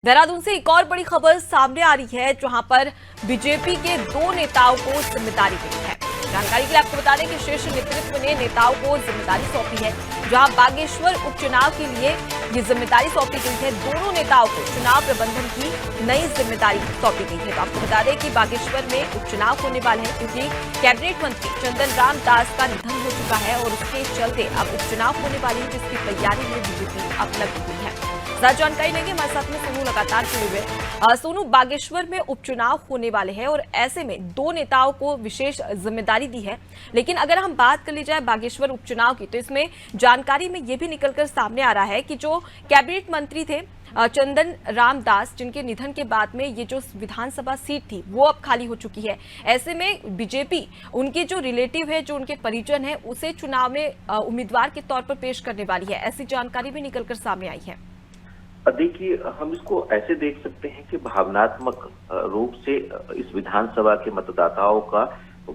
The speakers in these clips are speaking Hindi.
देहरादून से एक और बड़ी खबर सामने आ रही है, जहां पर बीजेपी के दो नेताओं को जिम्मेदारी दी है। जानकारी के लिए आपको बता दें कि शीर्ष नेतृत्व ने नेताओं को जिम्मेदारी सौंपी है। जहां बागेश्वर उपचुनाव के लिए ये जिम्मेदारी सौंपी गई है, दोनों नेताओं को चुनाव प्रबंधन की नई जिम्मेदारी सौंपी गई है। तो आपको बता दें कि बागेश्वर में उपचुनाव होने वाले हैं, क्योंकि कैबिनेट मंत्री चंदन राम दास का निधन हो चुका है और उसके चलते अब उपचुनाव होने वाली है, जिसकी तैयारी में बीजेपी अब लगी हुई है। ज्यादा जानकारी लेंगे, हमारे साथ में सोनू लगातार जुड़े हुए। सोनू, बागेश्वर में उपचुनाव होने वाले हैं और ऐसे में दो नेताओं को विशेष जिम्मेदारी दी है। लेकिन अगर हम बात कर ली जाए बागेश्वर उपचुनाव की, तो इसमें जानकारी में यह भी निकलकर सामने आ रहा है कि जो कैबिनेट मंत्री थे चंदन राम दास, जिनके निधन के बाद में ये जो विधानसभा सीट थी वो अब खाली हो चुकी है। ऐसे में बीजेपी उनके जो रिलेटिव है, जो उनके परिजन है, उसे चुनाव में उम्मीदवार के तौर पर पेश करने वाली है। ऐसी जानकारी भी निकलकर सामने आई है। देखिए, हम इसको ऐसे देख सकते हैं कि भावनात्मक रूप से इस विधानसभा के मतदाताओं का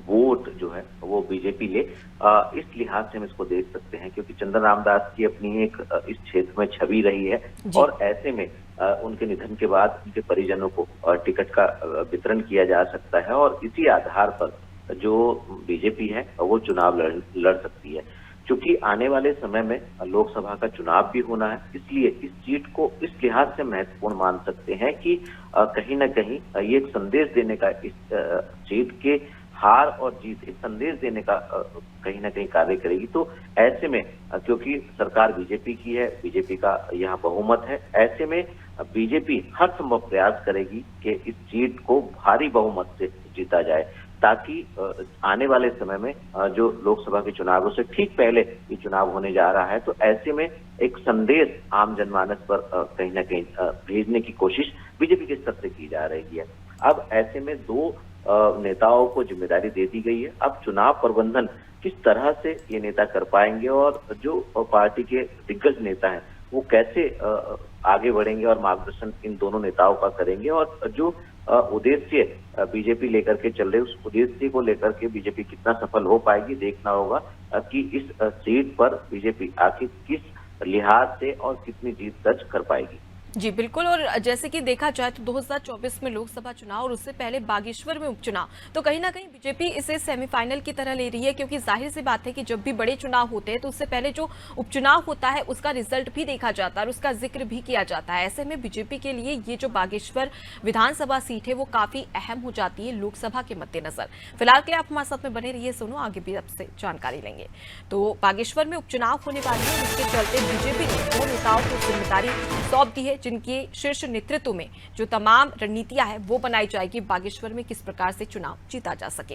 वोट जो है वो बीजेपी ले, इस लिहाज से हम इसको देख सकते हैं, क्योंकि चंदन रामदास की अपनी एक इस क्षेत्र में छवि रही है और ऐसे में उनके निधन के बाद उनके परिजनों को टिकट का वितरण किया जा सकता है और इसी आधार पर जो बीजेपी है वो चुनाव लड़ सकती है। क्योंकि आने वाले समय में लोकसभा का चुनाव भी होना है, इसलिए इस सीट को इस लिहाज से महत्वपूर्ण मान सकते हैं कि कहीं न कहीं ये एक संदेश देने का, इस सीट के हार और जीत एक संदेश देने का कहीं न कहीं कार्य करेगी। तो ऐसे में क्योंकि सरकार बीजेपी की है, बीजेपी का यहाँ बहुमत है, ऐसे में बीजेपी हर संभव प्रयास करेगी कि इस सीट को भारी बहुमत से जीता जाए, ताकि आने वाले समय में जो लोकसभा के चुनावों से ठीक पहले ये चुनाव होने जा रहा है, तो ऐसे में एक संदेश आम जनमानस पर कहीं न कहीं भेजने की कोशिश बीजेपी के स्तर से की जा रही है। अब ऐसे में दो नेताओं को जिम्मेदारी दे दी गई है। अब चुनाव प्रबंधन किस तरह से ये नेता कर पाएंगे और जो पार्टी के दिग्गज नेता हैं वो कैसे आगे बढ़ेंगे और मार्गदर्शन इन दोनों नेताओं का करेंगे, और जो उद्देश्य बीजेपी लेकर के चल रहे, उस उद्देश्य को लेकर के बीजेपी कितना सफल हो पाएगी, देखना होगा कि इस सीट पर बीजेपी आखिर किस लिहाज से और कितनी जीत दर्ज कर पाएगी। जी बिल्कुल, और जैसे कि देखा जाए तो 2024 में लोकसभा चुनाव और उससे पहले बागेश्वर में उपचुनाव, तो कहीं ना कहीं बीजेपी इसे सेमीफाइनल की तरह ले रही है, क्योंकि जाहिर सी बात है कि जब भी बड़े चुनाव होते हैं तो उससे पहले जो उपचुनाव होता है उसका रिजल्ट भी देखा जाता है और उसका जिक्र भी किया जाता है। ऐसे में बीजेपी के लिए ये जो बागेश्वर विधानसभा सीट है वो काफी अहम हो जाती है लोकसभा के मद्देनजर। फिलहाल के लिए आप हमारे साथ में बने रहिए सोनू, आगे भी आपसे जानकारी लेंगे। तो बागेश्वर में उपचुनाव होने वाले हैं, जिसके चलते बीजेपी ने दो नेताओं को जिम्मेदारी सौंप दी है, जिनके शीर्ष नेतृत्व में जो तमाम रणनीतियां हैं वो बनाई जाएगी बागेश्वर में किस प्रकार से चुनाव जीता जा सके।